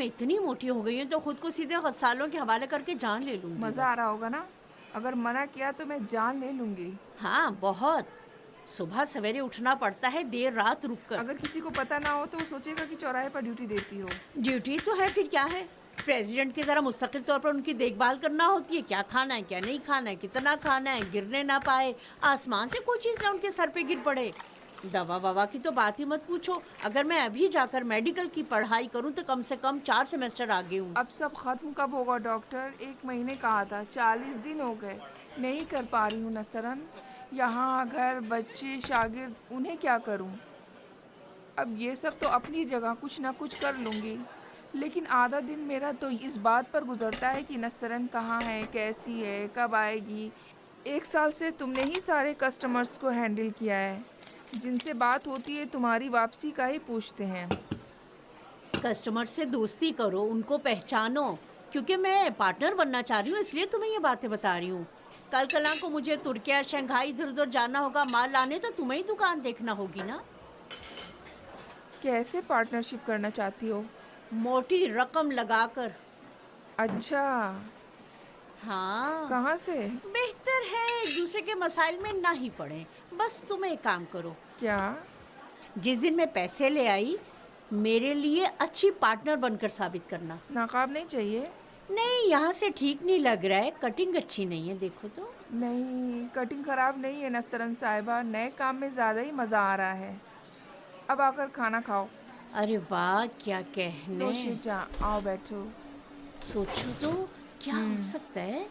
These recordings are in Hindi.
मैं इतनी मोटी हो गई हूँ तो खुद को सीधे गस्सालों के हवाले करके जान ले लूंगी मज़ा आ बस। रहा होगा ना? अगर मना किया तो मैं जान ले लूँगी। हाँ बहुत। सुबह सवेरे उठना पड़ता है देर रात रुक कर। अगर किसी को पता ना हो तो वो सोचेगा कि चौराहे पर ड्यूटी देती हो। ड्यूटी तो है, फिर क्या है। प्रेसिडेंट की तरह मुस्तकिल तौर पर उनकी देखभाल करना होती है। क्या खाना है क्या नहीं खाना है, कितना खाना है, गिरने ना पाए, आसमान से कोई चीज़ ना उनके सर पे गिर पड़े। दवा ववा की तो बात ही मत पूछो। अगर मैं अभी जाकर मेडिकल की पढ़ाई करूं तो कम से कम 4 सेमेस्टर आगे हूँ। अब सब खत्म कब होगा डॉक्टर? 1 महीने कहा था, 40 दिन हो गए। नहीं कर पा रही हूँ नस्तरन। यहाँ घर, बच्चे, शागिर्द, उन्हें क्या करूँ? अब ये सब तो अपनी जगह कुछ ना कुछ कर लूँगी, लेकिन आधा दिन मेरा तो इस बात पर गुजरता है कि नस्तरन कहाँ है, कैसी है, कब आएगी। 1 साल से तुमने ही सारे कस्टमर्स को हैंडल किया है। जिनसे बात होती है तुम्हारी वापसी का ही पूछते हैं। कस्टमर से दोस्ती करो, उनको पहचानो। क्योंकि मैं पार्टनर बनना चाह रही हूँ इसलिए तुम्हें ये बातें बता रही हूँ। कल कला को मुझे तुर्किया शंघाई इधर उधर जाना होगा माल लाने, तो तुम्हें ही दुकान देखना होगी ना। कैसे पार्टनरशिप करना चाहती हो? मोटी रकम लगाकर। अच्छा, हाँ। कहाँ से? बेहतर है एक दूसरे के मसाइल में ना ही पड़े। बस तुम एक काम करो, क्या? जिस दिन मैं पैसे ले आई मेरे लिए अच्छी पार्टनर बनकर साबित करना। नकाब नहीं चाहिए? नहीं, यहाँ से ठीक नहीं लग रहा है, कटिंग अच्छी नहीं है, देखो तो। नहीं, कटिंग खराब नहीं है नस्तरन साहिबा, नए काम में ज़्यादा ही मज़ा आ रहा है। अब आकर खाना खाओ। अरे वाह, क्या कहने। नोशे जहाँ, आओ बैठो। सोचो तो, क्या हो हम्म। सकता है।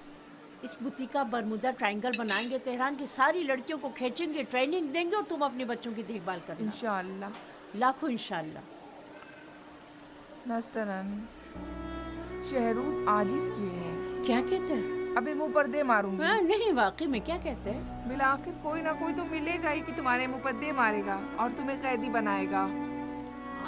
इस बुद्धि का बरमुदा ट्रायंगल बनाएंगे, तेहरान की सारी लड़कियों को खींचेंगे, ट्रेनिंग देंगे और तुम अपने बच्चों की देखभाल करना। इंशाअल्लाह। लाखों इंशाल्लाह। नस्तरन, शहरूज आजिज़ किए हैं। क्या कहते हैं? अभी मुंह पर दे मारूंगी। हाँ, नहीं वाकई में क्या कहते हैं। बिला आखिर कोई ना कोई तो मिलेगा ही कि तुम्हारे मुंह पर दे मारेगा और तुम्हें कैदी बनाएगा।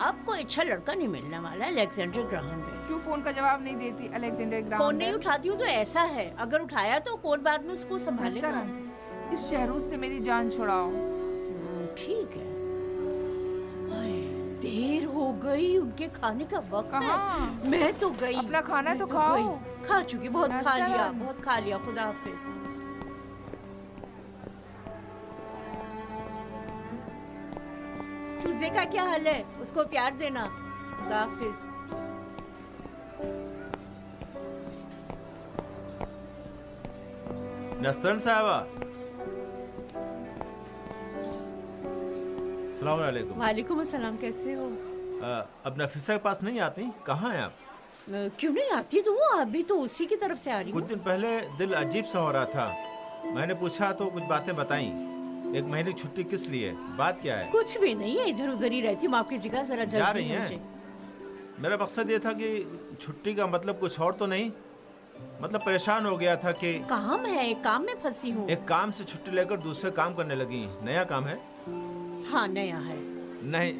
आपको अच्छा लड़का नहीं मिलने वाला है अलेक्जेंडर ग्राहम बेल। क्यों फोन का जवाब नहीं देती अलेक्जेंडर ग्राहम फोन नहीं बेल? उठाती हूँ तो ऐसा है, अगर उठाया तो कौन बाद में उसको संभालेगा। नस्तरन, इस शहरूज से मेरी जान छुड़ाओ। ठीक है। हाय, देर हो गई, उनके खाने का वक्त कहाँ? है। मैं तो गई। अपना खाना मैं तो खाओ। गई। खा चुकी, बहुत खा लिया, नस्तरन। बहुत खा लिया। खुदा हाफिज। चूजे का क्या हाल है, उसको प्यार देना। खुदा हाफिज। नस्तरन साहबा, सलाम अलैकुम। वालेकुम अस्सलाम, कैसे हो? अब नफीसा के पास नहीं आती? कहाँ हैं आप? क्यों नहीं आती तू? अभी तो उसी की तरफ से आ रही कुछ हूँ। दिन पहले दिल अजीब सा हो रहा था। मैंने पूछा तो कुछ बातें बताई। 1 महीने की छुट्टी किस लिए? बात क्या है? कुछ भी नहीं है, इधर उधर ही रहती हूँ। आपकी जगह जरा जा जल्दी रही हैं? मुझे। मेरा मकसद ये था कि छुट्टी का मतलब कुछ और तो नहीं। मतलब परेशान हो गया था कि काम है, एक काम में फंसी हूँ। एक काम से छुट्टी लेकर दूसरे काम करने लगी। नया काम है? हाँ, नया है। नहीं,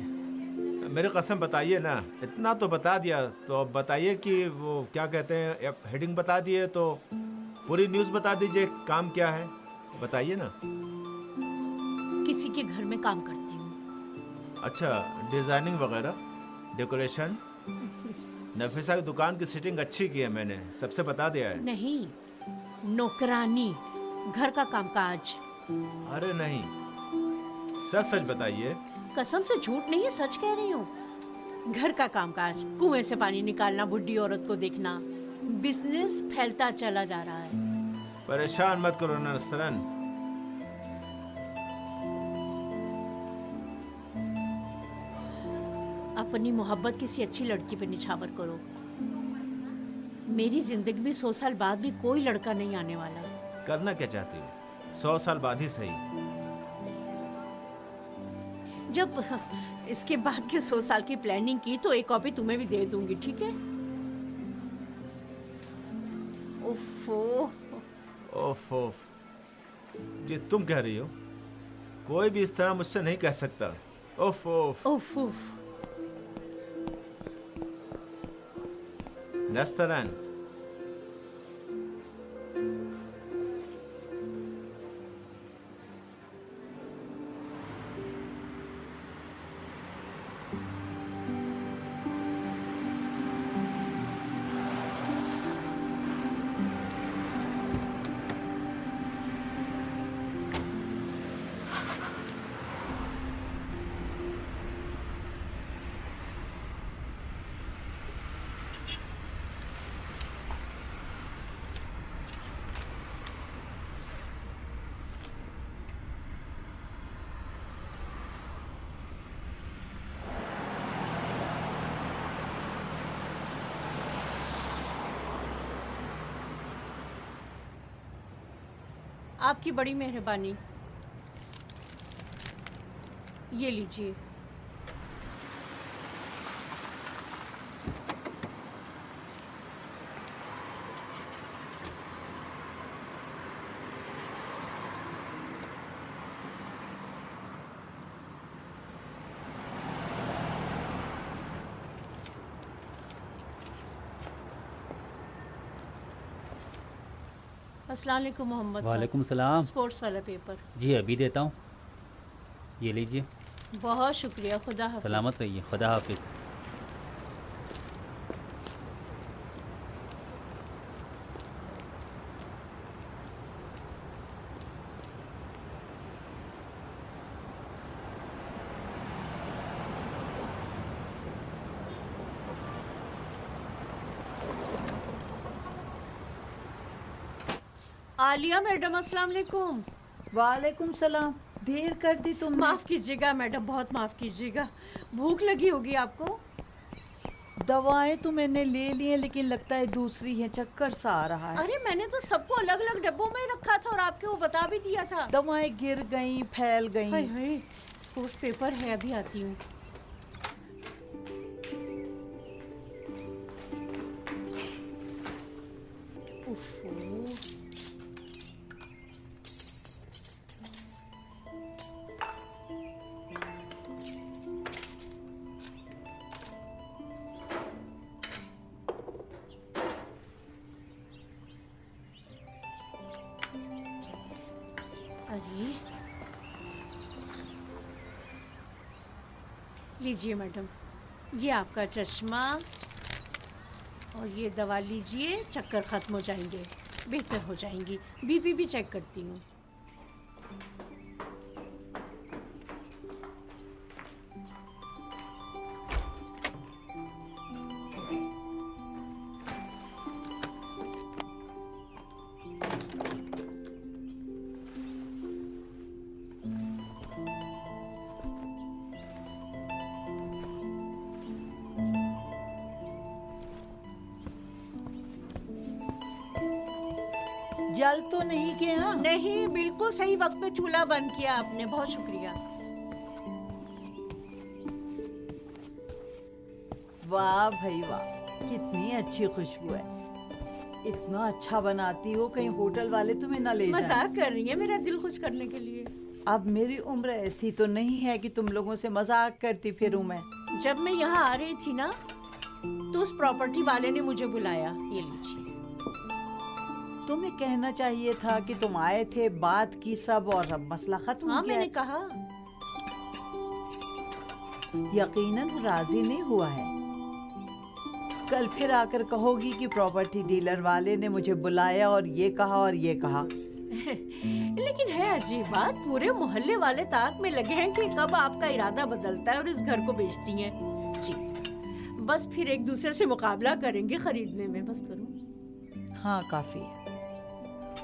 मेरे कसम बताइए ना। इतना तो बता दिया, तो अब बताइए कि वो क्या कहते हैं। हेडिंग बता दिए तो पूरी न्यूज़ बता दीजिए। काम क्या है बताइए ना। किसी के घर में काम करती हूँ। अच्छा, डिज़ाइनिंग वगैरह, डेकोरेशन। नफीसा की दुकान की सिटिंग अच्छी की है मैंने, सबसे बता दिया है। नहीं, नौकरानी, घर का कामकाज। अरे नहीं, सच सच बताइए। कसम से झूठ नहीं है, सच कह रही हूँ। घर का कामकाज, कुएं से पानी निकालना, बुढ़ी औरत को देखना। बिजनेस फैलता चला जा रहा है। परेशान मत करो नस्तरन। अपनी मोहब्बत किसी अच्छी लड़की पे निछावर करो। मेरी जिंदगी में 100 साल बाद भी कोई लड़का नहीं आने वाला। करना क्या चाहती हो? 100 साल बाद ही सही। जब इसके बाद के 100 साल की प्लानिंग की तो एक कॉपी तुम्हें भी दे दूंगी, ठीक है? ओफो। ओफ ओफ, ये तुम कह रही हो? कोई भी इस तरह मुझसे नहीं कह सकता। ओफ ओफ। ओफ ओफ। नस्तरन, आपकी बड़ी मेहरबानी। ये लीजिए। अस्सलाम वालेकुम मोहम्मद साहब। वालेकुम सलाम। स्पोर्ट्स वाला पेपर। जी अभी देता हूँ, ये लीजिए। बहुत शुक्रिया, खुदा हाफिज़। सलामत रहिए, खुदा हाफिज़। आलिया मैडम, अस्सलाम वालेकुम। वालेकुम सलाम। देर कर दी तुमने। माफ़ कीजिएगा मैडम, बहुत माफ़ कीजिएगा। भूख लगी होगी आपको। दवाएं तो मैंने ले ली हैं, लेकिन लगता है दूसरी है, चक्कर सा आ रहा है। अरे मैंने तो सबको अलग अलग डब्बों में रखा था और आपके वो बता भी दिया था। दवाएं गिर गईं, फैल हाय गईं। हाय, स्पोर्ट्स पेपर है, अभी आती हूँ। उफ़्फ़ो। अरे लीजिए मैडम, ये आपका चश्मा और ये दवा लीजिए, चक्कर ख़त्म हो जाएंगे, बेहतर हो जाएंगी। बीपी भी चेक करती हूँ। जल तो नहीं गया? नहीं, बिल्कुल सही वक्त पे चूल्हा बंद किया आपने, बहुत शुक्रिया। वाह भाई वाह, कितनी अच्छी खुशबू है। इतना अच्छा बनाती हो, कहीं होटल वाले तुम्हें ना ले जाएं। मजाक कर रही है मेरा दिल खुश करने के लिए। अब मेरी उम्र ऐसी तो नहीं है कि तुम लोगों से मजाक करती फिरूं मैं। जब मैं यहाँ आ रही थी ना, तो उस प्रॉपर्टी वाले ने मुझे बुलाया। ये लीजिए। तुम्हें कहना चाहिए था कि तुम आए थे, बात की सब, और अब मसला खत्म हाँ हो गया। मैंने कहा। यकीनन वो राजी नहीं हुआ है। कल फिर आकर कहोगी कि प्रॉपर्टी डीलर वाले ने मुझे बुलाया और ये कहा और ये कहा। लेकिन है अजीब बात, पूरे मोहल्ले वाले ताक में लगे हैं कि कब आपका इरादा बदलता है और इस घर को बेचती हैं। जी, बस फिर एक दूसरे से मुकाबला करेंगे खरीदने में। बस करो। हाँ काफी है।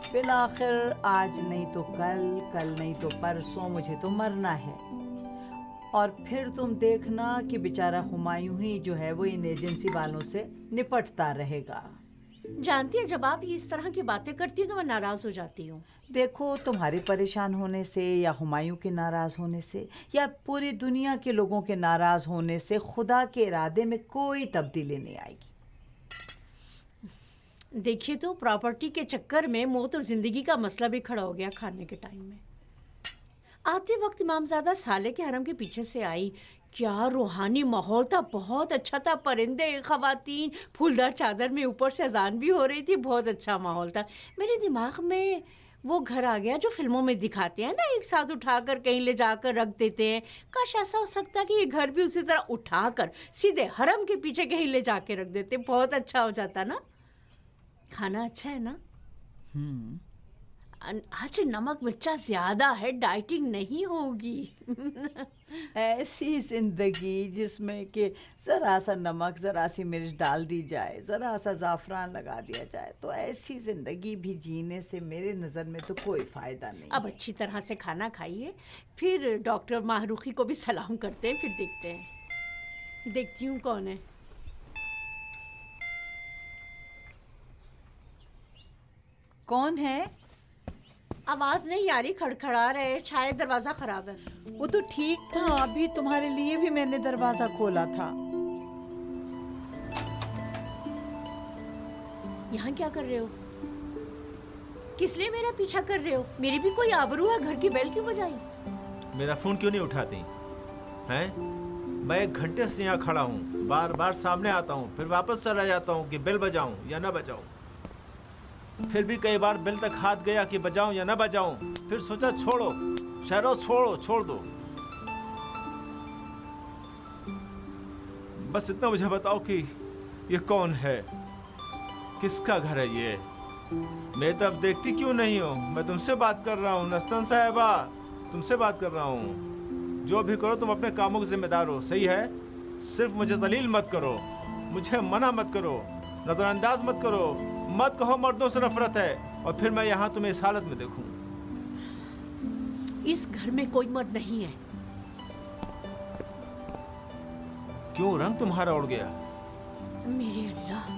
फिर आखिर आज नहीं तो कल, कल नहीं तो परसों मुझे तो मरना है। और फिर तुम देखना कि बेचारा हुमायूं ही जो है वो इन एजेंसी वालों से निपटता रहेगा। जानती है, जब आप ये इस तरह की बातें करती हैं तो मैं नाराज हो जाती हूँ। देखो, तुम्हारे परेशान होने से या हुमायूं के नाराज होने से या पूरी दुनिया के लोगों के नाराज होने से खुदा के इरादे में कोई तब्दीली नहीं आएगी। देखिए तो प्रॉपर्टी के चक्कर में मौत और जिंदगी का मसला भी खड़ा हो गया खाने के टाइम में। आते वक्त इमामजादा साले के हरम के पीछे से आई। क्या रूहानी माहौल था, बहुत अच्छा था। परिंदे, खवातीन, फूलदार चादर में ऊपर से अजान भी हो रही थी। बहुत अच्छा माहौल था। मेरे दिमाग में वो घर आ गया जो फिल्मों में दिखाते हैं ना, एक साथ उठाकर कहीं ले जाकर रख देते हैं। काश ऐसा हो सकता कि ये घर भी उसी तरह उठाकर सीधे हरम के पीछे कहीं ले जाके रख देते। बहुत अच्छा हो जाता ना। खाना अच्छा है ना? आज नमक मिर्चा ज्यादा है, डाइटिंग नहीं होगी। ऐसी जिंदगी जिसमें कि जरा सा नमक, जरा सी मिर्च डाल दी जाए, जरा सा जाफरान लगा दिया जाए, तो ऐसी जिंदगी भी जीने से मेरे नज़र में तो कोई फायदा नहीं। अब अच्छी तरह से खाना खाइए, फिर डॉक्टर माहरूखी को भी सलाम करते हैं, फिर देखते हैं। देखती हूँ कौन है। कौन है? आवाज नहीं आ रही, खड़खड़ा रहे, शायद दरवाजा खराब है। वो तो ठीक था, अभी तुम्हारे लिए भी मैंने दरवाजा खोला था। यहाँ क्या कर रहे हो? किस लिए मेरा पीछा कर रहे हो? मेरी भी कोई आबरू है, घर की बेल क्यों बजाई? मेरा फोन क्यों नहीं उठाती हैं? मैं 1 घंटे से यहाँ खड़ा हूँ, बार बार सामने आता हूँ, फिर वापस चला जाता हूँ कि बेल बजाऊँ या ना बजाऊँ। फिर भी कई बार बेल तक हाथ गया कि बजाऊँ या ना बजाऊँ। फिर सोचा छोड़ो शहरोज, छोड़ दो। बस इतना मुझे बताओ कि ये कौन है, किसका घर है ये? मेरी तरफ देखती क्यों नहीं हो? मैं तुमसे बात कर रहा हूँ नस्तन साहिबा, तुमसे बात कर रहा हूँ। जो भी करो तुम अपने कामों के जिम्मेदार हो, सही है? सिर्फ मुझे जलील मत करो, मुझे मना मत करो, नजरअंदाज मत करो, मत कहो मर्दों से नफरत है और फिर मैं यहाँ तुम्हें इस हालत में देखूं। इस घर में कोई मर्द नहीं है। क्यों रंग तुम्हारा उड़ गया? मेरे अल्लाह,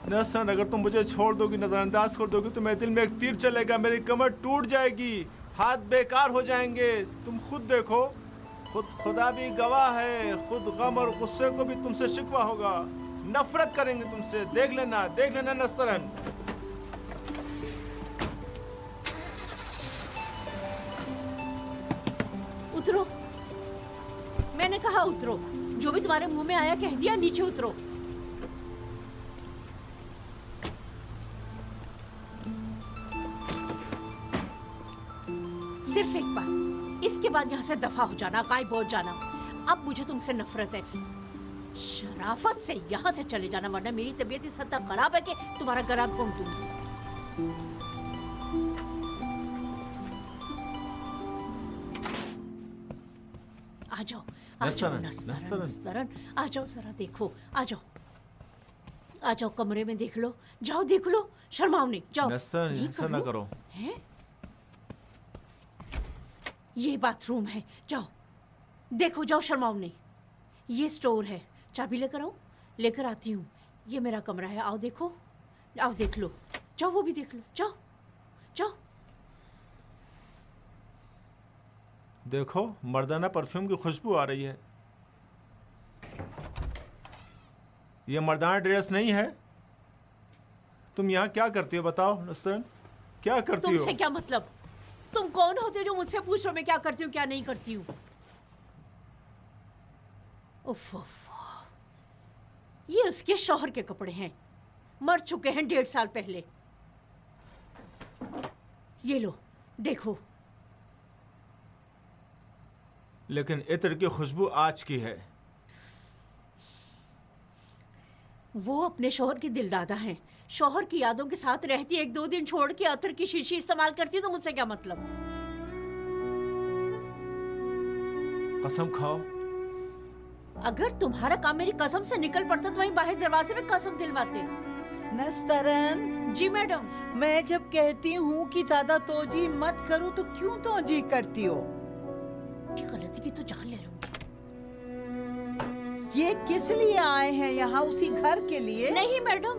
नसन, अगर तुम मुझे छोड़ दोगी, नजरअंदाज कर दोगी तो मेरे दिल में एक तीर चलेगा, मेरी कमर टूट जाएगी, हाथ बेकार हो जाएंगे। तुम खुद देखो, खुद खुदा भी गवाह है, खुद गम और गुस्से को भी तुमसे शिकवा होगा, नफरत करेंगे तुमसे। देख लेना नस्तरन। उतरो, मैंने कहा उतरो। जो भी तुम्हारे मुंह में आया कह दिया, नीचे उतरो। सिर्फ एक बार, इसके बाद यहाँ से दफा हो जाना, गायब हो जाना। अब मुझे तुमसे नफरत है। शराफत से यहाँ से चले जाना, वरना मेरी तबीयत इस हद तक खराब है कि तुम्हारा गला घोंट दूंगी। आ जाओ नस्तरन, आ जाओ, जरा देखो, आ जाओ कमरे में देख लो, जाओ देख लो, शर्माओ नहीं, जाओ। नस्तरन, ऐसा ना करो। हैं? ये बाथरूम है, जाओ देखो, जाओ, शर्माओ नहीं। ये स्टोर है, चाबी लेकर आओ। लेकर आती हूँ। ये मेरा कमरा है, आओ देखो, आओ देख लो, जाओ वो भी देख लो, जाओ। देखो, मर्दाना परफ्यूम की खुशबू आ रही है। ये मर्दाना ड्रेस नहीं है। तुम यहाँ क्या करती हो बताओ नस्तरन, क्या करती हो? तुमसे क्या मतलब? तुम कौन होते हो जो मुझसे पूछ रहे हो मैं क्या करती हूँ क्या नहीं करती हूँ? उफ, ये उसके शौहर के कपड़े हैं, मर चुके हैं 1.5 साल पहले। ये लो देखो। लेकिन इत्र की खुशबू आज की है। वो अपने शौहर की दिलदादा हैं, शौहर की यादों के साथ रहती, 1-2 दिन छोड़ के अतर की शीशी इस्तेमाल करती, तो मुझसे क्या मतलब? कसम खाओ। अगर तुम्हारा काम मेरी कसम से निकल पड़ता तो वहीं बाहर दरवाजे में कसम दिलवाते। नस्तरन, जी मैडम। मैं जब कहती हूँ कि ज्यादा तोजी मत करो तो क्यों तोजी करती हो? की गलती की तो जान ले लूंगी। ये किस लिए आए हैं यहाँ? उसी घर के लिए? नहीं मैडम,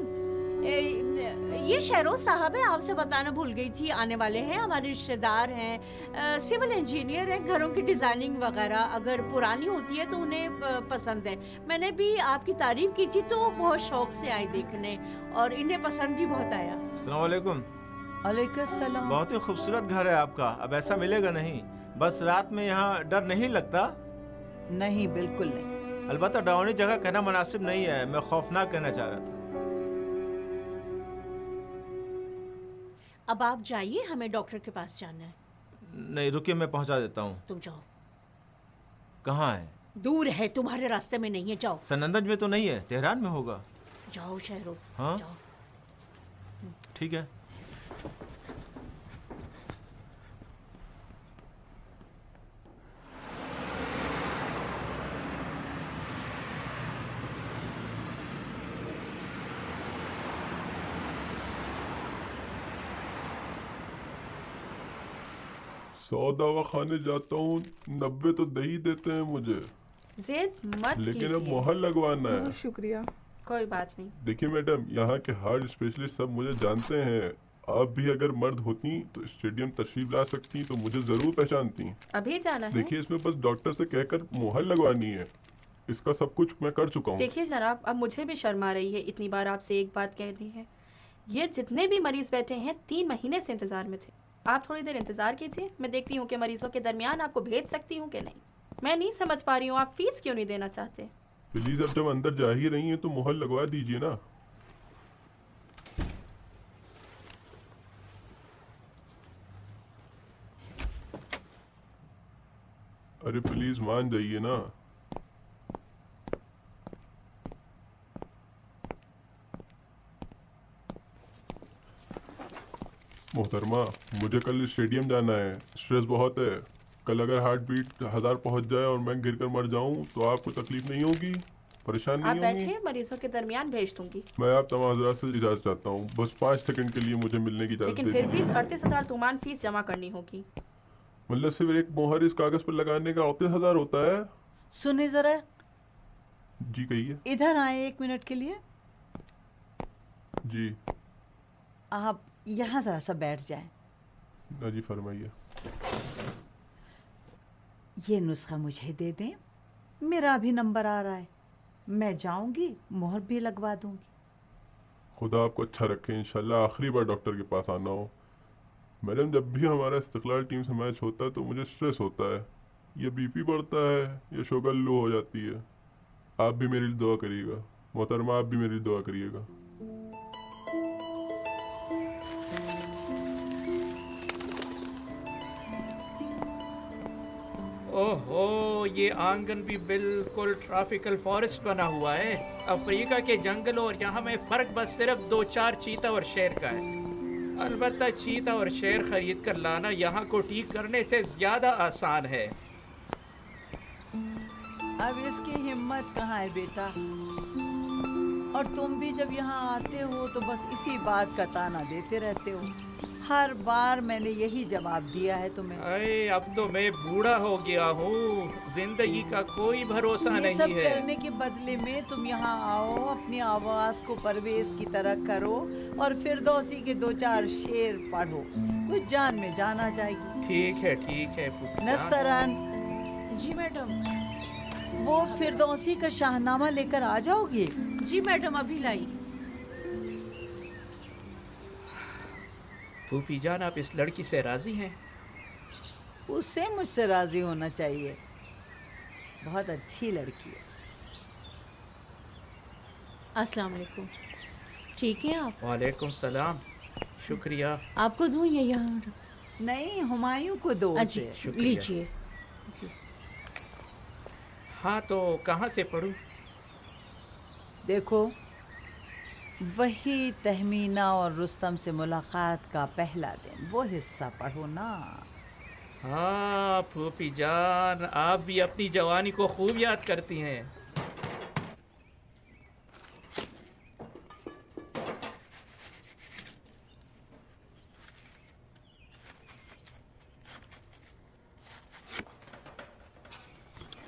ये शहरोज साहब है, आपसे बताना भूल गई थी, आने वाले हैं, हमारे रिश्तेदार हैं, सिविल इंजीनियर हैं, घरों की डिजाइनिंग वगैरह अगर पुरानी होती है तो उन्हें पसंद है। मैंने भी आपकी तारीफ की थी तो बहुत शौक से आए देखने और इन्हें पसंद भी बहुत आया। अस्सलाम वालेकुम। अलैकुम सलाम। बहुत ही खूबसूरत घर है आपका, अब ऐसा मिलेगा नहीं। बस रात में यहाँ डर नहीं लगता? नहीं, बिल्कुल नहीं। अलबत्ता डरावनी जगह कहना मुनासिब नहीं है, मैं खौफनाक कहना चाह रहा था। अब आप जाइए, हमें डॉक्टर के पास जाना है। नहीं रुकिए, मैं पहुंचा देता हूँ। तुम जाओ। कहाँ है? दूर है, तुम्हारे रास्ते में नहीं है, जाओ। सनंदज में तो नहीं है, तेहरान में होगा। जाओ शहरोज, हाँ? जाओ। ठीक है। सौ दवा खाने जाता हूँ, 90 तो दे ही देते हैं मुझे। जिद मत लेकिन अब कीजिए। मोहर लगवाना है। शुक्रिया। कोई बात नहीं। देखिए मैडम, यहाँ के हार्ट स्पेशलिस्ट सब मुझे जानते हैं। आप भी अगर मर्द होती तो स्टेडियम तशरीफ ला सकती तो मुझे जरूर पहचानती। अभी जाना है? देखिए, इसमें बस डॉक्टर से कहकर मोहर लगवानी है। इसका सब कुछ मैं कर चुका हूँ। देखिए जनाब, अब मुझे भी शर्म आ रही है इतनी बार आपसे एक बात कहनी है। ये जितने भी मरीज बैठे हैं 3 महीने से इंतजार में थे। आप थोड़ी देर इंतजार कीजिए, मैं देखती हूँ कि मरीजों के दरमियान आपको भेज सकती हूँ कि नहीं। मैं नहीं समझ पा रही हूँ आप फीस क्यों नहीं देना चाहते? प्लीज, अब जब अंदर जा ही रही हैं तो मोहर लगवा दीजिए ना। अरे प्लीज मान जाइए ना। मोहतरमा, मुझे कल स्टेडियम जाना है। स्ट्रेस बहुत है। कल अगर हार्ट बीट 1000 पहुंच जाए और मैं गिर कर मर जाऊं तो आपको तकलीफ नहीं होगी, परेशान आप नहीं होंगी? बैठे, मरीजों के दरमियान भेज दूंगी। मैं आप तमाम हज़रात से इजाज़त चाहता हूँ। बस 5 सेकंड के लिए मुझे मिलने की इजाज़त लेकिन दे फिर भी दीजिए। 38,000 तुमान फीस जमा करनी होगी। मतलब सिर्फ एक मोहर इस कागज पर लगाने का 38,000 होता है? सुने जरा, जी कहिए। इधर आए 1 मिनट के लिए। जी। आप यहाँ जरा सा बैठ जाएं। ना जी, फरमाइए। ये नुस्खा मुझे दे दें, मेरा भी नंबर आ रहा है, मैं जाऊंगी मोहर भी लगवा दूंगी। खुदा आपको अच्छा रखे। इंशाल्लाह आखिरी बार डॉक्टर के पास आना हो। मैडम, जब भी हमारा इस्तिक़लाल टीम से मैच होता है तो मुझे स्ट्रेस होता है। या बीपी बढ़ता है या शुगर लो हो जाती है। आप भी मेरे लिए दुआ करिएगा। मोहतरमा, आप भी मेरी दुआ करिएगा। ओहो, ये आंगन भी बिल्कुल ट्रॉपिकल फॉरेस्ट बना हुआ है। अफ्रीका के जंगलों और यहाँ में फ़र्क बस सिर्फ 2-4 चीता और शेर का है। अलबत्ता चीता और शेर खरीद कर लाना यहाँ को ठीक करने से ज़्यादा आसान है। अब इसकी हिम्मत कहाँ है बेटा? और तुम भी जब यहाँ आते हो तो बस इसी बात का ताना देते रहते हो। हर बार मैंने यही जवाब दिया है तुम्हें। अरे अब तो मैं बूढ़ा हो गया हूँ, जिंदगी का कोई भरोसा ये नहीं सब है। करने के बदले में तुम यहाँ आओ, अपनी आवाज को परवेज की तरह करो और फिरदौसी के 2-4 शेर पढ़ो, कुछ जान में जान आ जाएगी। ठीक है फूफी जान। नस्तरन, जी मैडम। वो फिरदौसी का शाहनामा लेकर आ जाओगे? जी मैडम, अभी लाई। फूफी जान, आप इस लड़की से राजी हैं? उससे मुझसे राजी होना चाहिए, बहुत अच्छी लड़की है। अस्सलाम वालेकुम। ठीक है आप? वालेकुम सलाम। शुक्रिया। आपको दूँ या यहाँ? नहीं, हुमायूं को दो अच्छी, उसे। शुक्रिया। लीजिए। जी। हाँ, तो कहाँ से पढ़ूँ? देखो, वही तहमीना और रुस्तम से मुलाकात का पहला दिन, वो हिस्सा पढ़ो ना। हाँ फूफी जान, आप भी अपनी जवानी को खूब याद करती हैं।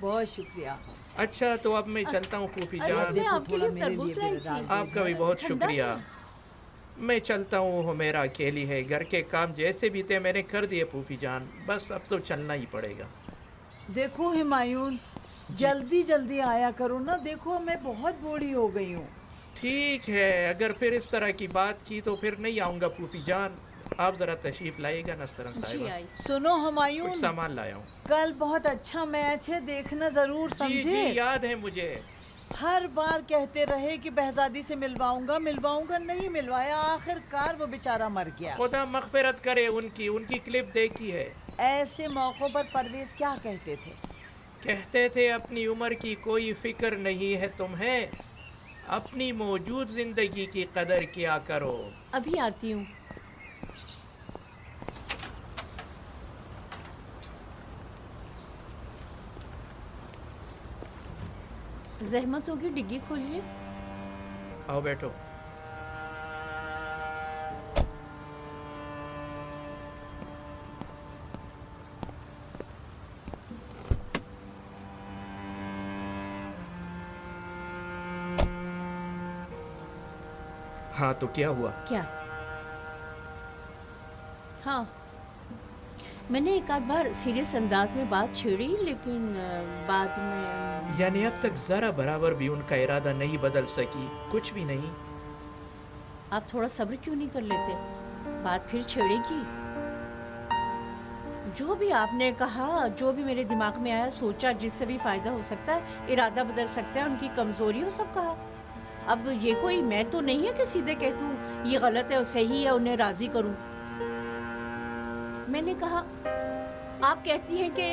बहुत शुक्रिया। अच्छा, तो अब मैं चलता हूँ फूफी अरे, जान। आपने आपके लिए मेरे तरबूज लिए लाई भी डाल थी। दो। आपका भी बहुत ठंडा शुक्रिया। है। मैं चलता हूँ, मेरा अकेली है। घर के काम जैसे भी थे मैंने कर दिए फूफी जान, बस अब तो चलना ही पड़ेगा। देखो हुमायूं, जल्दी जल्दी आया करो ना, देखो मैं बहुत बूढ़ी हो गई हूँ। ठीक है, अगर फिर इस तरह की बात की तो फिर नहीं आऊँगा फूफी जान। आप ज़रा तशरीफ़ लाइएगा नस्तरन जी साहिबा। आई। सुनो हुमायूं, कुछ सामान लाया हूँ। कल बहुत अच्छा मैच है, देखना जरूर, जी समझे? याद है मुझे। हर बार कहते रहे कि बहजादी से मिलवाऊंगा, नहीं मिलवाया, आखिरकार वो बेचारा मर गया। खुदा मग़फ़िरत करे उनकी क्लिप देखी है। ऐसे मौक़ों पर परवेज क्या कहते थे? कहते थे अपनी उम्र की कोई फ़िक्र नहीं है तुम्हें, अपनी मौजूद ज़िंदगी की कदर किया करो। अभी आती हूँ। जहमत होगी, डिग्गी खोलिए। आओ बैठो। हाँ तो क्या हुआ? क्या? हाँ, मैंने एक आध बार सीरियस अंदाज में बात छेड़ी, लेकिन बाद में यानी अब तक जरा बराबर भी उनका इरादा नहीं बदल सकी, कुछ भी नहीं? आप थोड़ा सब्र क्यों नहीं कर लेते? बात फिर छेड़ेगी। जो भी आपने कहा, जो भी मेरे दिमाग में आया, सोचा, जिससे भी फायदा हो सकता है, इरादा बदल सकता है, उनकी कमजोरी हो, सब कहा। अब ये कोई मैं तो नहीं है कि सीधे कह दूं ये गलत है और सही है, उन्हें राजी करूं। मैंने कहा, आप कहती हैं कि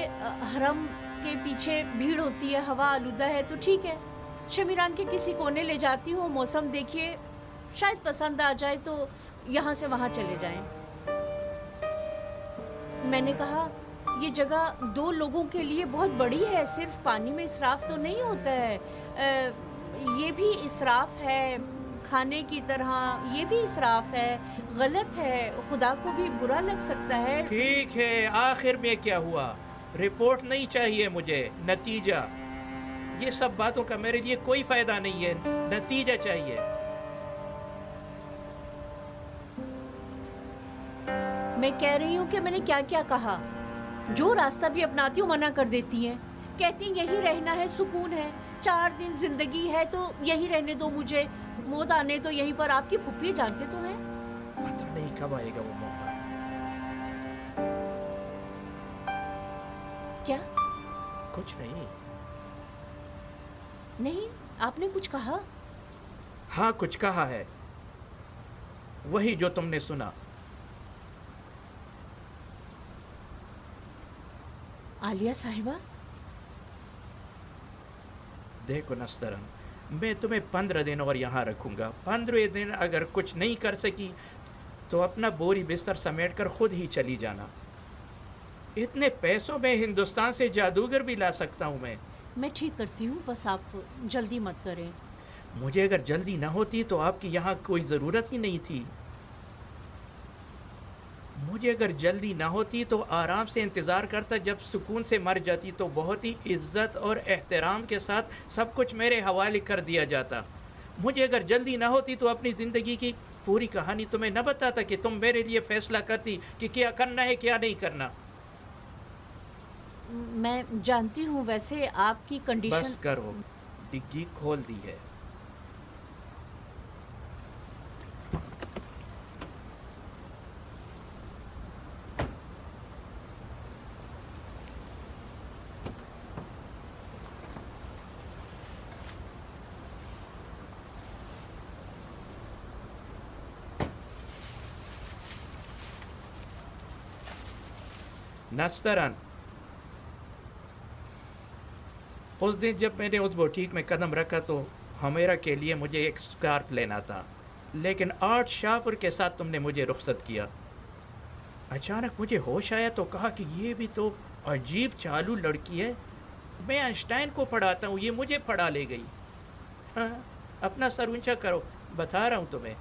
हरम के पीछे भीड़ होती है, हवा आलूदा है, तो ठीक है, शमीरान के किसी कोने ले जाती हूँ, मौसम देखिए, शायद पसंद आ जाए तो यहाँ से वहाँ चले जाएं। मैंने कहा, ये जगह 2 लोगों के लिए बहुत बड़ी है, सिर्फ पानी में इसराफ तो नहीं होता है, ये भी इसराफ है, खाने की तरह ये भी इसराफ है, गलत है, खुदा को भी बुरा लग सकता है। ठीक है, आखिर में क्या हुआ? रिपोर्ट नहीं चाहिए मुझे, नतीजा। ये सब बातों का मेरे लिए कोई फायदा नहीं है, नतीजा चाहिए। मैं कह रही हूँ कि मैंने क्या क्या कहा। जो रास्ता भी अपनाती हूँ मना कर देती हैं, कहती हैं यही रहना है, सुकून है, 4 दिन जिंदगी है तो यही रहने दो मुझे, मौत आने तो यहीं पर। आपकी फुप्पी जानते तो हैं। पता नहीं कब आएगा वो मौका। क्या? कुछ नहीं। नहीं, आपने कुछ कहा? हाँ, कुछ कहा है, वही जो तुमने सुना। आलिया साहिबा, देखो नस्तरन, मैं तुम्हें 15 दिन और यहाँ रखूँगा। 15 दिन अगर कुछ नहीं कर सकी तो अपना बोरी बिस्तर समेट कर खुद ही चली जाना। इतने पैसों में हिंदुस्तान से जादूगर भी ला सकता हूँ मैं ठीक करती हूँ, बस आप जल्दी मत करें। मुझे अगर जल्दी ना होती तो आपकी यहाँ कोई ज़रूरत ही नहीं थी। मुझे अगर जल्दी ना होती तो आराम से इंतज़ार करता, जब सुकून से मर जाती तो बहुत ही इज्जत और एहतराम के साथ सब कुछ मेरे हवाले कर दिया जाता। मुझे अगर जल्दी ना होती तो अपनी ज़िंदगी की पूरी कहानी तुम्हें न बताता कि तुम मेरे लिए फ़ैसला करती कि क्या करना है क्या नहीं करना। मैं जानती हूँ, वैसे आपकी कंडीशन। बस करो, डिग्गी खोल दी है। नस्तरन, उस दिन जब मैंने उस बुटीक में कदम रखा तो हमेरा के लिए मुझे एक स्कार्फ लेना था, लेकिन आर्ट शापर के साथ तुमने मुझे रुखसत किया। अचानक मुझे होश आया तो कहा कि ये भी तो अजीब चालू लड़की है, मैं आइंस्टाइन को पढ़ाता हूँ, ये मुझे पढ़ा ले गई। हाँ, अपना सर ऊंचा करो, बता रहा हूँ तुम्हें।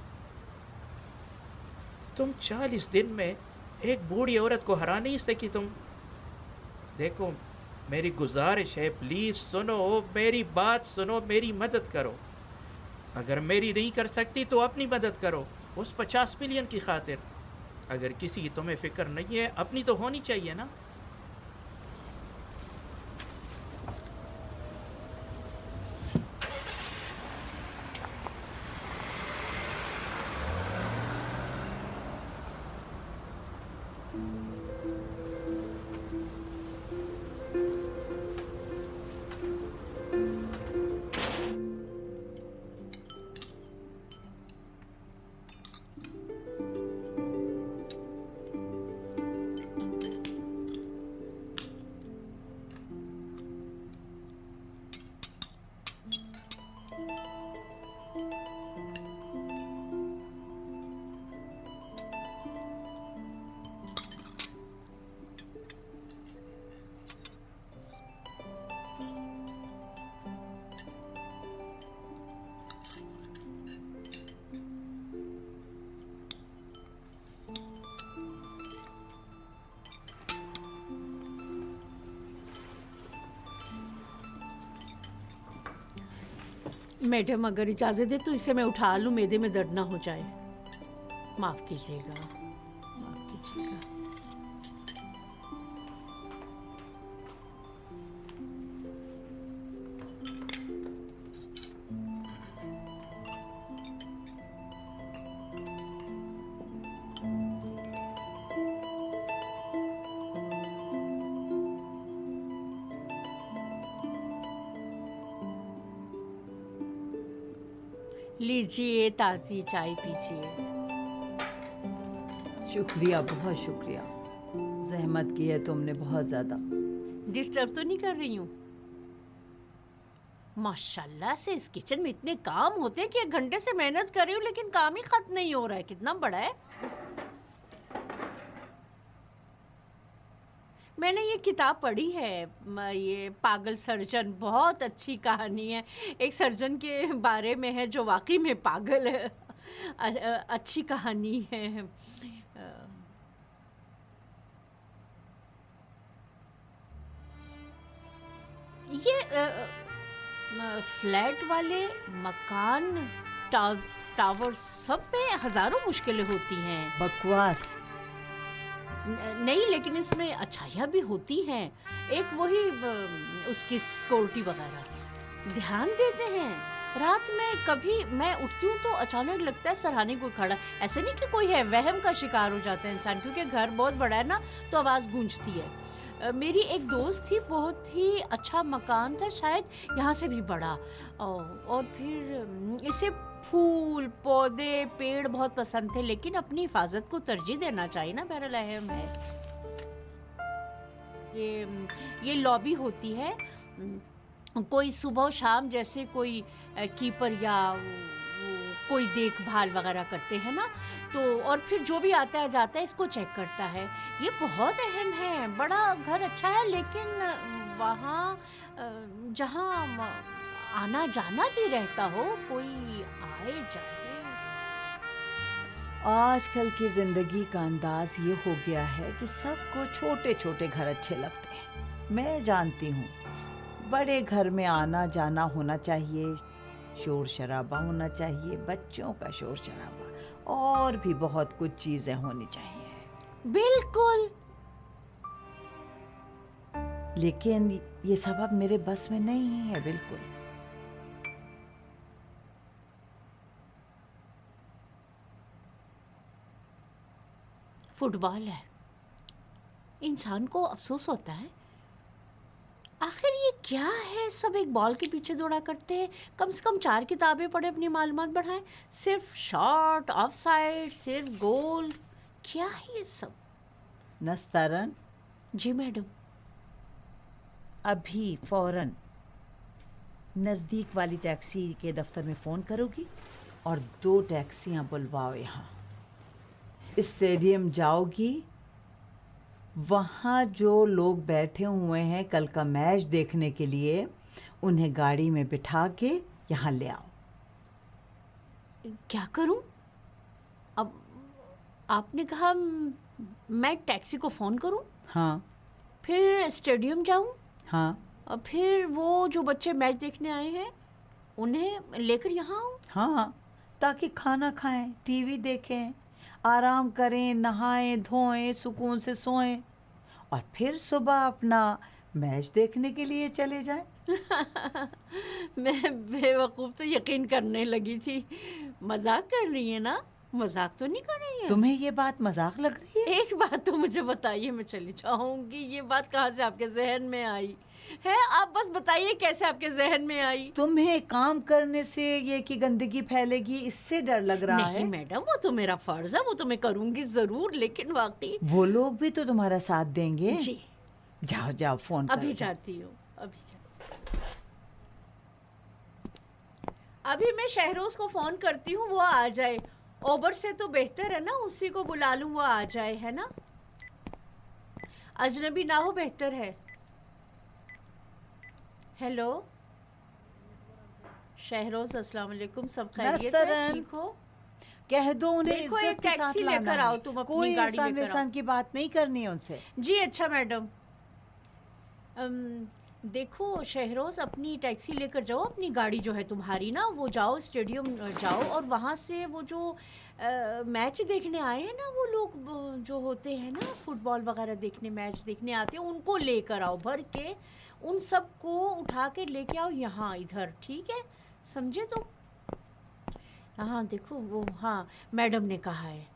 तुम 40 दिन में एक बूढ़ी औरत को हरा नहीं सकी तुम। देखो, मेरी गुजारिश है, प्लीज़ सुनो, मेरी बात सुनो, मेरी मदद करो। अगर मेरी नहीं कर सकती तो अपनी मदद करो, उस 50 मिलियन की खातिर। अगर किसी की तुम्हें फ़िक्र नहीं है, अपनी तो होनी चाहिए ना। मैडम अगर इजाज़त दे तो इसे मैं उठा लूँ, मैदे में दर्द ना हो जाए। माफ़ कीजिएगा, माफ़ कीजिएगा। लीजिए, ताज़ी चाय पीजिए। शुक्रिया, बहुत शुक्रिया। जहमत की है तुमने बहुत ज़्यादा। डिस्टर्ब तो नहीं कर रही हूँ? माशाल्लाह से इस किचन में इतने काम होते हैं कि 1 घंटे से मेहनत कर रही हूँ लेकिन काम ही खत्म नहीं हो रहा है। कितना बड़ा है। मैंने ये किताब पढ़ी है, ये पागल सर्जन, बहुत अच्छी कहानी है। एक सर्जन के बारे में है जो वाकई में पागल है। अच्छी कहानी है। ये फ्लैट वाले मकान, टावर, सब में हजारों मुश्किलें होती हैं। बकवास। नहीं, लेकिन इसमें अच्छाइयाँ भी होती हैं। एक वही उसकी सिक्योरिटी वगैरह ध्यान देते हैं। रात में कभी मैं उठती हूँ तो अचानक लगता है सराहने कोई खड़ा। ऐसे नहीं कि कोई है, वहम का शिकार हो जाता है इंसान, क्योंकि घर बहुत बड़ा है ना तो आवाज़ गूंजती है। मेरी एक दोस्त थी, बहुत ही अच्छा मकान था, शायद यहाँ से भी बड़ा। और फिर इसे फूल, पौधे, पेड़ बहुत पसंद थे, लेकिन अपनी हिफाजत को तरजीह देना चाहिए ना, बहरहाल अहम है। ये लॉबी होती है। कोई सुबह शाम जैसे कोई कीपर या कोई देखभाल वगैरह करते हैं ना, तो और फिर जो भी आता है जाता है इसको चेक करता है। ये बहुत अहम है। बड़ा घर अच्छा है, लेकिन वहाँ जहाँ आना जाना भी रहता हो, कोई आए जाए। आजकल की जिंदगी का अंदाज ये हो गया है कि सबको छोटे छोटे घर अच्छे लगते हैं। मैं जानती हूँ, बड़े घर में आना जाना होना चाहिए, शोर शराबा होना चाहिए, बच्चों का शोर शराबा, और भी बहुत कुछ चीजें होनी चाहिए। बिल्कुल। लेकिन ये सब अब मेरे बस में नहीं है। बिल्कुल। फुटबॉल है, इंसान को अफसोस होता है, आखिर ये क्या है। सब एक बॉल के पीछे दौड़ा करते हैं। कम से कम 4 किताबें पढ़े, अपनी मालूमात बढ़ाएं। सिर्फ शॉट, ऑफ साइड, सिर्फ गोल, क्या है ये सब। नस्तरन, जी मैडम। अभी फौरन नज़दीक वाली टैक्सी के दफ्तर में फ़ोन करोगी और 2 टैक्सियां बुलवाओ। यहाँ स्टेडियम जाओगी, वहाँ जो लोग बैठे हुए हैं कल का मैच देखने के लिए, उन्हें गाड़ी में बिठा के यहाँ ले आओ। क्या करूं? अब आपने कहा मैं टैक्सी को फ़ोन करूं, हाँ फिर स्टेडियम जाऊं, हाँ और फिर वो जो बच्चे मैच देखने आए हैं उन्हें लेकर यहाँ आऊं। हाँ, ताकि खाना खाएं, टीवी देखें, आराम करें, नहाएं धोएं, सुकून से सोएं, और फिर सुबह अपना मैच देखने के लिए चले जाएं। मैं बेवकूफ़ तो यकीन करने लगी थी। मजाक कर रही है ना? मजाक तो नहीं कर रही है? तुम्हें ये बात मजाक लग रही है? एक बात तो मुझे बताइए, मैं चली जाऊंगी। ये बात कहाँ से आपके जहन में आई है? आप बस बताइए कैसे आपके जहन में आई। तुम्हें काम करने से ये कि गंदगी फैलेगी, इससे डर लग रहा है? नहीं मैडम, वो तो मेरा फर्ज है, वो तो मैं करूंगी जरूर, लेकिन वाकई वो लोग भी तो तुम्हारा साथ देंगे। जी। जाओ जाओ, फोन अभी करो, जाओ। जाती हूँ, अभी मैं शहरोज को फोन करती हूँ, वो आ जाए। ओबर से तो बेहतर है ना, उसी को बुला लूँ, वो आ जाए, है ना? अजनबी ना हो, बेहतर है। हेलो शहरोज, अस्सलाम वालेकुम, सब खैरियत है? नस्तरन। ठीक हो? कह दो उन्हें देखो, इज्जत एक के साथ टैक्सी लाना लेकर है। आओ, तुम अपनी कोई गाड़ी एहसान लेकर आओ। वेहसान की बात नहीं करनी है उनसे। जी अच्छा मैडम। देखो शहरोज, अपनी टैक्सी लेकर जाओ, अपनी गाड़ी जो है तुम्हारी ना, वो जाओ स्टेडियम जाओ और वहाँ से वो जो मैच देखने आए हैं ना, वो लोग जो होते हैं ना फुटबॉल वगैरह देखने, मैच देखने आते हैं, उनको लेकर आओ भर के, उन सबको उठा के लेके आओ यहाँ इधर, ठीक है? समझे तुम? हाँ देखो वो, हाँ मैडम ने कहा है,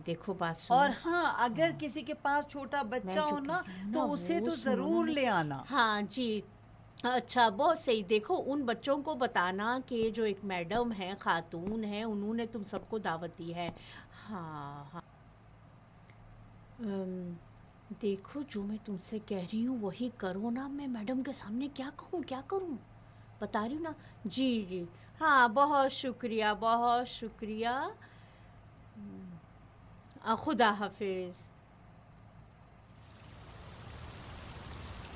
देखो बात सुनो। और हाँ, अगर किसी के पास छोटा बच्चा हो ना तो उसे तो ज़रूर ले आना। हाँ जी, अच्छा बहुत सही। देखो उन बच्चों को बताना कि जो एक मैडम है, खातून है, उन्होंने तुम सबको दावत दी है। हाँ हाँ, देखो जो मैं तुमसे कह रही हूँ वही करो ना। मैं मैडम के सामने क्या कहूँ, क्या करूँ, बता रही हूँ ना। जी जी हाँ, बहुत शुक्रिया, बहुत शुक्रिया। खुदा हाफिज़।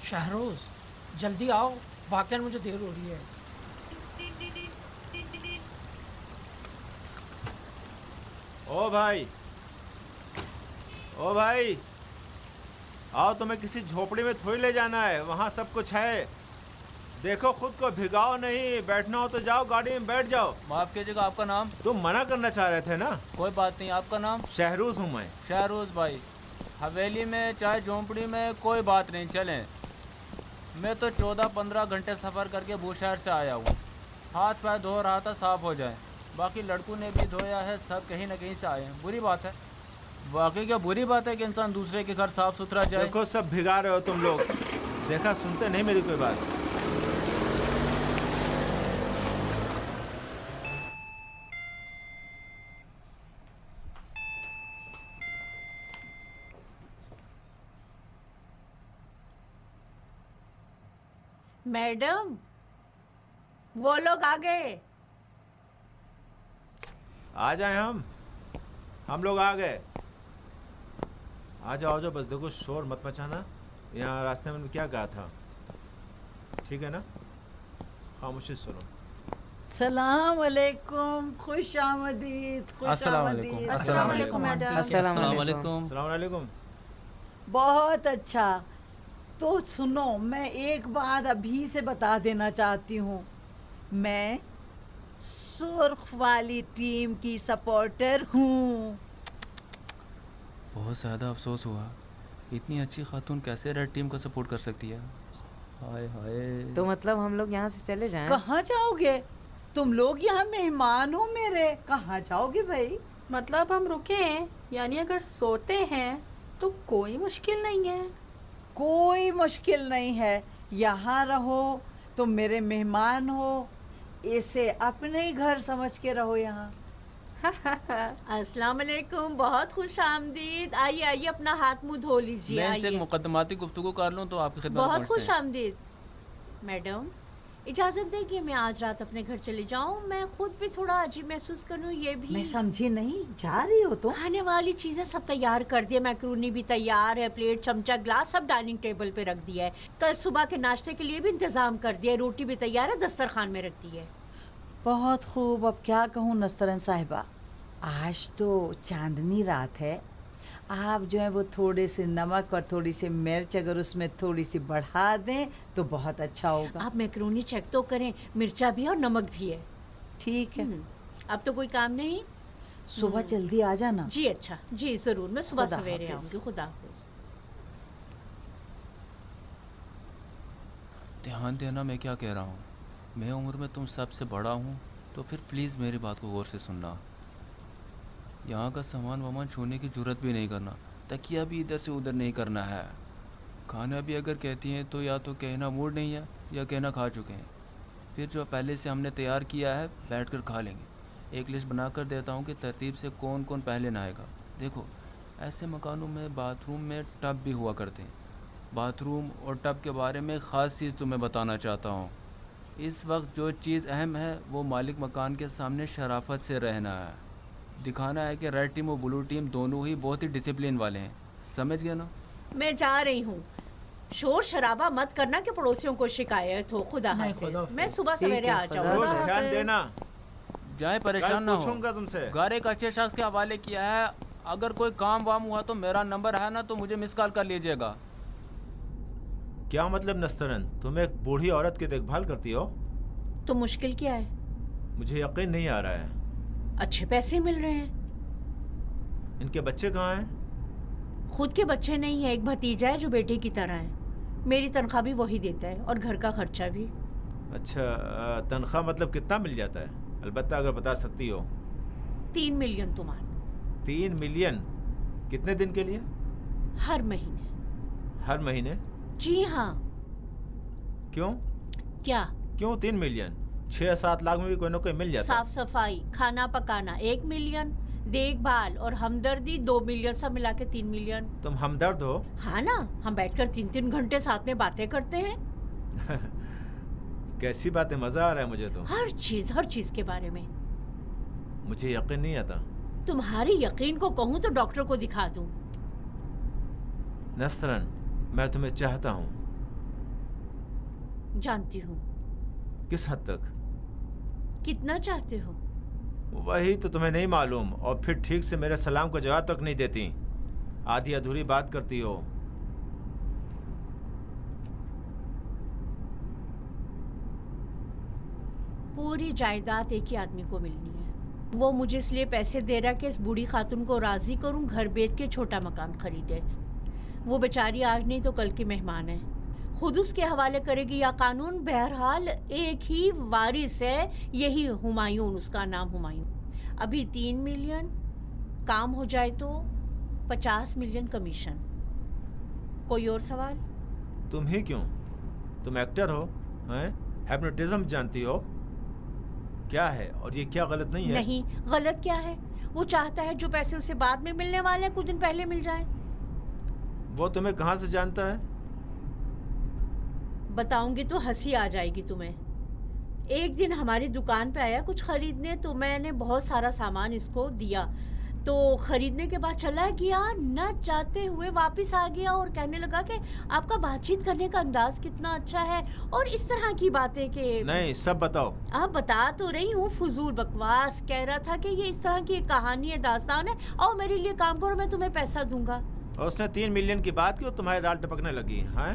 शहरोज जल्दी आओ, वाकई मुझे देर हो रही है। ओ भाई, ओ भाई, आओ, तुम्हें किसी झोपड़ी में थोड़ी ले जाना है, वहाँ सब कुछ है। देखो खुद को भिगाओ नहीं, बैठना हो तो जाओ गाड़ी में बैठ जाओ। माफ़ कीजिएगा, आपका नाम? तुम मना करना चाह रहे थे ना। कोई बात नहीं, आपका नाम? शहरोज हूँ मैं। शहरोज भाई, हवेली में चाहे झोंपड़ी में कोई बात नहीं, चलें। मैं तो 14-15 घंटे सफ़र करके बूशहर से आया हूँ, हाथ पैर धो रहा था, साफ़ हो जाए। बाकी लड़कों ने भी धोया है, सब कहीं ना कहीं से आए हैं। बुरी बात है, वाकई क्या बुरी बात है कि इंसान दूसरे के घर साफ़ सुथरा जाए? देखो सब भिगा रहे हो तुम लोग, देखा सुनते नहीं मेरी कोई बात। मैडम वो लोग आ गए। आ जाए हम लोग आ गए। आ जाओ, बस देखो शोर मत मचाना। यहाँ रास्ते में क्या कहा था, ठीक है ना? खामोशी सुनो। सलाम अलैकुम, खुश आमदीद, खुश अस्सलाम आमदीद। वालेकुम। अस्सलाम वालेकुम मैडम। अस्सलाम वालेकुम। अस्सलाम वालेकुम। बहुत अच्छा। तो सुनो, मैं एक बात अभी से बता देना चाहती हूँ, मैं सुर्ख वाली टीम की सपोर्टर हूँ। बहुत ज़्यादा अफसोस हुआ, इतनी अच्छी खातून कैसे रेड टीम को सपोर्ट कर सकती है? हाय हाय। तो मतलब हम लोग यहाँ से चले जाएं? कहाँ जाओगे तुम लोग? यहाँ मेहमान हो मेरे, कहाँ जाओगे भाई? मतलब हम रुके हैं, यानी अगर सोते हैं तो कोई मुश्किल नहीं है। कोई मुश्किल नहीं है, यहाँ रहो, तुम मेरे मेहमान हो, इसे अपने ही घर समझ के रहो यहाँ। अस्सलाम वालेकुम, बहुत खुश आमदीद। आइए आइए, अपना हाथ मुंह धो लीजिए। मैं इनसे एक आइए, मुकदमाती गुफ्तगू कर लूँ तो आपकी खिदमत में बहुत पहुंचते खुश हैं। आमदीद। मैडम इजाज़त दें कि मैं आज रात अपने घर चले जाऊं। मैं खुद भी थोड़ा अजीब महसूस करूं। ये भी मैं समझी नहीं, जा रही हो तो? खाने वाली चीज़ें सब तैयार कर दिए, मैक्रोनी भी तैयार है, प्लेट चमचा ग्लास सब डाइनिंग टेबल पे रख दिया है। कल सुबह के नाश्ते के लिए भी इंतज़ाम कर दिया है, रोटी भी तैयार है, दस्तरखान में रख दी है। बहुत खूब। अब क्या कहूँ नस्तरन साहिबा, आज तो चांदनी रात है। आप जो है वो थोड़े से नमक और थोड़ी सी मिर्च अगर उसमें थोड़ी सी बढ़ा दें तो बहुत अच्छा होगा। आप मैक्रोनी चेक तो करें, मिर्चा भी है और नमक भी है। ठीक है, अब तो कोई काम नहीं। सुबह जल्दी आ जाना। जी अच्छा, जी ज़रूर, मैं सुबह खुदा सवेरे हाफिज़। आऊँगी। खुदा हाफिज़। ध्यान देना मैं क्या कह रहा हूँ, मैं उम्र में तुम सबसे बड़ा हूँ, तो फिर प्लीज़ मेरी बात को गौर से सुनना। यहाँ का सामान वामान छूने की जरूरत भी नहीं करना, तकिया भी इधर से उधर नहीं करना है। खाना भी अगर कहती हैं तो या तो कहना मूड नहीं है या कहना खा चुके हैं। फिर जो पहले से हमने तैयार किया है बैठकर खा लेंगे। एक लिस्ट बना कर देता हूँ कि तरतीब से कौन कौन पहले नहाएगा। देखो ऐसे मकानों में बाथरूम में टब भी हुआ करते हैं। बाथरूम और टब के बारे में ख़ास चीज़ तुम्हें बताना चाहता हूँ। इस वक्त जो चीज़ अहम है वो मालिक मकान के सामने शराफत से रहना है, दिखाना है कि रेड टीम और ब्लू टीम दोनों ही बहुत ही डिसिप्लिन वाले हैं। समझ गया ना? मैं जा रही हूँ। शोर शराबा मत करना कि पड़ोसियों को शिकायत हो। खुदा हाफिज़। मैं सुबह सवेरे आ जाऊँगा। ध्यान देना, जाए परेशान ना हो। पूछूंगा तुमसे। घर एक अच्छे शख्स के हवाले किया है, अगर कोई काम वाम हुआ तो मेरा नंबर है ना, तो मुझे मिस कॉल कर लीजिएगा। क्या मतलब नस्तरन, तुम एक बूढ़ी औरत की देखभाल करती हो? तो मुश्किल क्या है? मुझे यकीन नहीं आ रहा है। अच्छे पैसे मिल रहे हैं। इनके बच्चे कहाँ हैं? खुद के बच्चे नहीं है, एक भतीजा है जो बेटे की तरह है। मेरी तनख्वाह भी वही देता है और घर का खर्चा भी। अच्छा, तनख्वाह मतलब कितना मिल जाता है? अलबत्ता अगर बता सकती हो। 3 मिलियन तुमान। 3 मिलियन? कितने दिन के लिए? हर महीने। हर महीने? जी हाँ। क्यों? क्या? क्यों 3 मिलियन? 6-7 लाख में भी कोई ना कोई मिल जाता है। साफ सफाई, खाना पकाना 1 मिलियन, देखभाल और हमदर्दी 2 मिलियन, सब मिला के 3 मिलियन। तुम हमदर्द हो? हाँ ना, हम बैठकर 3-3 घंटे साथ में बातें करते हैं। कैसी बातें, मजा आ रहा है मुझे तो। हर चीज के बारे में। मुझे यकीन नहीं आता। तुम्हारी यकीन को कहूँ तो डॉक्टर को दिखा दूं। नस्तरन, मैं तुम्हें चाहता हूँ। जानती हूँ। किस हद तक? कितना चाहते हो? वही तो तुम्हें नहीं मालूम, और फिर ठीक से मेरे सलाम का जवाब तक नहीं देती। आधी अधूरी बात करती हो। पूरी जायदाद एक ही आदमी को मिलनी है। वो मुझे इसलिए पैसे दे रहा कि इस बूढ़ी खातून को राजी करूं घर बेच के छोटा मकान खरीदे। वो बेचारी आज नहीं तो कल की मेहमान है, खुद उसके हवाले करेगी या कानून। बहरहाल एक ही वारिस है, यही हुमायूं, उसका नाम हुमायूं। अभी 3 मिलियन, काम हो जाए तो 50 मिलियन कमीशन। कोई और सवाल? तुम ही क्यों? तुम एक्टर हो, हैं? हिप्नोटिज्म जानती हो क्या है, और ये क्या गलत नहीं है? नहीं, गलत क्या है? वो चाहता है जो पैसे उसे बाद में मिलने वाले हैं कुछ दिन पहले मिल जाए। वो तुम्हें कहाँ से जानता है? बताऊंगी तो हंसी आ जाएगी तुम्हें। एक दिन हमारी दुकान पे आया कुछ खरीदने, तो मैंने बहुत सारा सामान इसको दिया। तो खरीदने के बाद चला गया, न चाहते हुए वापस आ गया और कहने लगा कि आपका बातचीत करने का अंदाज कितना अच्छा है, और इस तरह की बातें के। नहीं, सब बताओ। आप बता तो रही हूँ, फजूल बकवास। कह रहा था कि ये इस तरह की एक कहानी है, दास्तान है, और मेरे लिए काम करो, मैं तुम्हें पैसा दूंगा। और उसने 3 मिलियन की बात की और तुम्हारी राल टपकने लगी, हैं?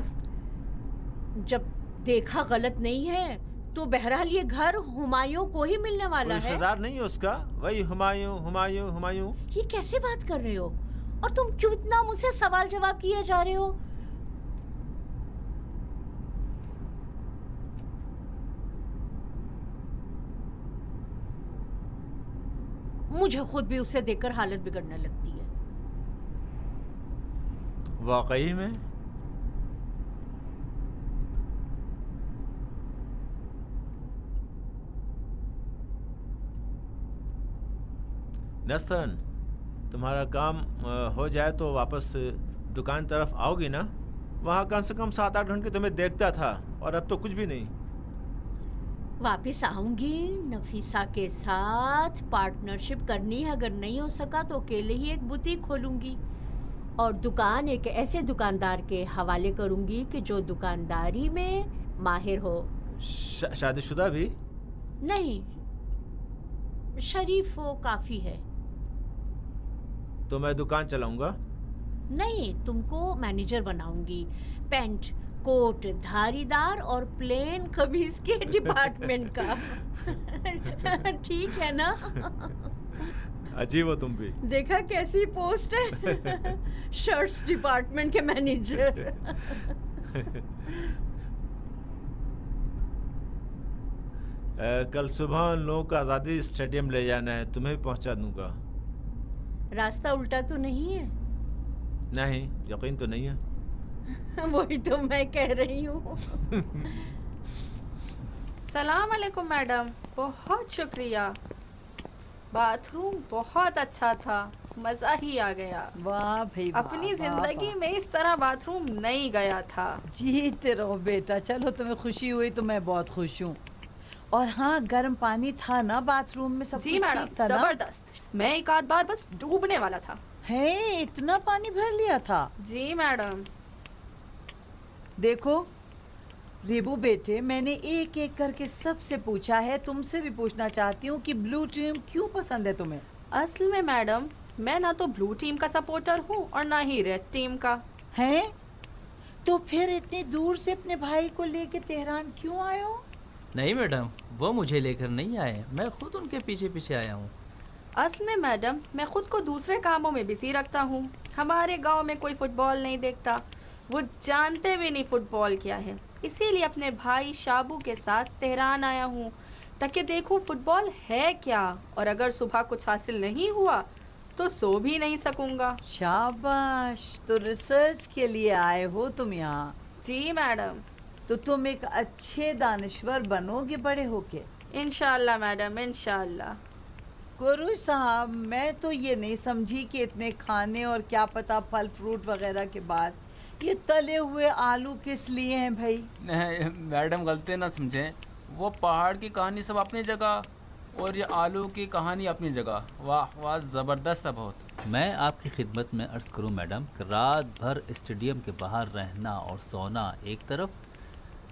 जब देखा गलत नहीं है तो बहरहाल ये घर हुमायूं को ही मिलने वाला है। रिश्तेदार नहीं है उसका? वही हुमायूं हुमायूं हुमायूं। ये कैसे बात कर रहे हो? और तुम क्यों इतना मुझसे सवाल जवाब किए जा रहे हो? मुझे खुद भी उसे देखकर हालत बिगड़ने लगती है। वाकई में? नस्तरन, तुम्हारा काम हो जाए तो वापस दुकान तरफ आओगी ना? वहाँ कम से कम 7-8 घंटे तुम्हें देखता था, और अब तो कुछ भी नहीं। वापस आऊंगी नफीसा के साथ। पार्टनरशिप करनी है, अगर नहीं हो सका तो अकेले ही एक बुटीक खोलूंगी, और दुकान एक ऐसे दुकानदार के हवाले करूंगी कि जो दुकानदारी में माहिर हो। शादीशुदा भी? नहीं, शरीफ हो काफी है। तो मैं दुकान चलाऊंगा? नहीं, तुमको मैनेजर बनाऊंगी। पैंट कोट धारीदार और प्लेन कमीज के डिपार्टमेंट का। ठीक है ना? अजीब हो तुम भी। देखा कैसी पोस्ट है? शर्ट्स डिपार्टमेंट के मैनेजर। कल सुबह उन लोगों को आज़ादी स्टेडियम ले जाना है, तुम्हें भी पहुंचा दूंगा। रास्ता उल्टा तो नहीं है? नहीं, यकीन तो नहीं है। वही तो मैं कह रही हूँ। सलाम अलैकुम मैडम, बहुत शुक्रिया। बाथरूम बहुत अच्छा था, मज़ा ही आ गया। वाह भाई वाह, अपनी वाह, जिंदगी वाह। में इस तरह बाथरूम नहीं गया था। जीते रहो बेटा, चलो तुम्हें खुशी हुई तो मैं बहुत खुश हूँ। और हाँ, गर्म पानी था ना बाथरूम में? सब जी कुछ मैडम, ठीक था ना? जबरदस्त। मैं एक आध बार बस डूबने वाला था। है, इतना पानी भर लिया था? जी मैडम। देखो रेबू बेटे, मैंने एक एक करके सबसे पूछा है, तुमसे भी पूछना चाहती हूँ कि ब्लू टीम क्यों पसंद है तुम्हें? असल में मैडम, मैं ना तो ब्लू टीम का सपोर्टर हूँ और ना ही रेड टीम का। हैं? तो फिर इतनी दूर से अपने भाई को लेके तेहरान क्यों आए हो? नहीं मैडम, वो मुझे लेकर नहीं आए, मैं खुद उनके पीछे पीछे आया हूँ। असल में मैडम, मैं खुद को दूसरे कामों में बिजी रखता हूँ। हमारे गांव में कोई फुटबॉल नहीं देखता, वो जानते भी नहीं फुटबॉल क्या है। इसीलिए अपने भाई शाबू के साथ तेहरान आया हूँ ताकि देखूँ फुटबॉल है क्या, और अगर सुबह कुछ हासिल नहीं हुआ तो सो भी नहीं सकूँगा। शाबाश, तो रिसर्च के लिए आए हो तुम यहाँ? जी मैडम। तो तुम एक अच्छे दानिश्वर बनोगे बड़े होके। इंशाल्लाह मैडम, इंशाल्लाह। गुरु साहब, मैं तो ये नहीं समझी कि इतने खाने और क्या पता फल फ्रूट वगैरह के बाद ये तले हुए आलू किस लिए हैं भाई? नहीं मैडम, गलती ना समझें, वो पहाड़ की कहानी सब अपनी जगह और ये आलू की कहानी अपनी जगह। वाह वाह, ज़बरदस्त है बहुत। मैं आपकी खिदमत में अर्ज़ करूं मैडम कि रात भर स्टेडियम के बाहर रहना और सोना एक तरफ,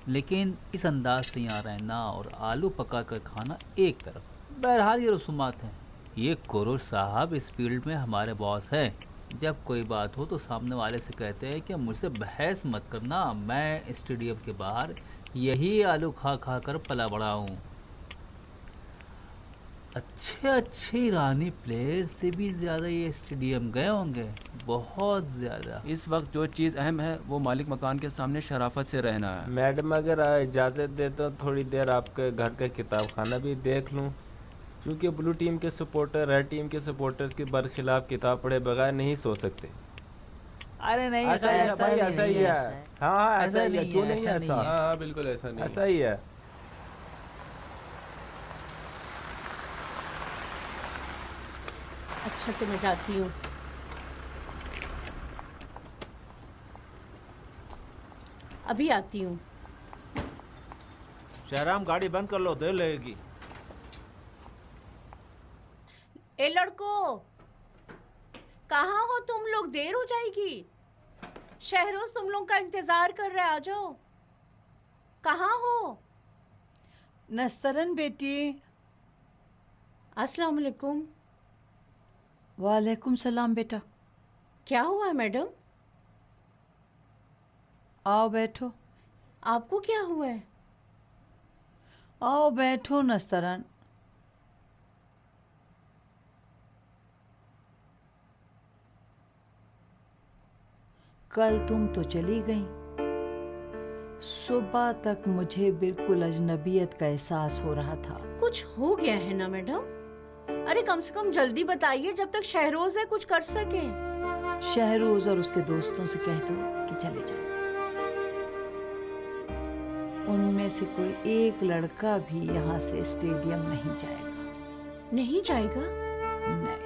लेकिन इस अंदाज से यहाँ रहना और आलू पका कर खाना एक तरफ। बहरहाल ये रसूमात हैं। ये कुरैश साहब इस फील्ड में हमारे बॉस हैं। जब कोई बात हो तो सामने वाले से कहते हैं कि मुझसे बहस मत करना, मैं स्टेडियम के बाहर यही आलू खा खा कर पला बड़ा हूँ। अच्छे ईरानी प्लेयर से भी ज़्यादा ये स्टेडियम गए होंगे, बहुत ज़्यादा। इस वक्त जो चीज़ अहम है वो मालिक मकान के सामने शराफत से रहना है। मैडम, अगर इजाज़त दे तो थोड़ी देर आपके घर का किताब खाना भी देख लूँ, क्योंकि ब्लू टीम के सपोर्टर रेड टीम के सपोर्टर्स के बरखिलाफ किताब पढ़े बगैर नहीं सो सकते। अरे नहीं, ऐसा ही है भाई, ऐसा ही है। हाँ हाँ, ऐसा ही है, क्यों नहीं है ऐसा? हाँ बिल्कुल ऐसा नहीं, ऐसा ही है। अच्छा, तो मैं जाती हूँ। अभी आती हूँ। शहराम, गाड़ी बंद कर लो, देर लगेगी। ए लड़को, कहाँ हो तुम लोग? देर हो जाएगी। शहरोज तुम लोग का इंतजार कर रहे, आ जाओ। कहाँ हो? नस्तरन बेटी। अस्सलाम वालेकुम। वालेकुम सलाम बेटा। क्या हुआ मैडम? आओ बैठो। आपको क्या हुआ है? आओ बैठो नस्तरन। कल तुम तो चली गई। सुबह तक मुझे बिल्कुल अजनबियत का एहसास हो रहा था। कुछ हो गया है ना मैडम? अरे कम से कम जल्दी बताइए, जब तक शहरोज है कुछ कर सके। शहरोज और उसके दोस्तों से कह दो कि चले जाए। उनमें से कोई एक लड़का भी यहाँ से स्टेडियम नहीं जाएगा। नहीं जाएगा? नहीं।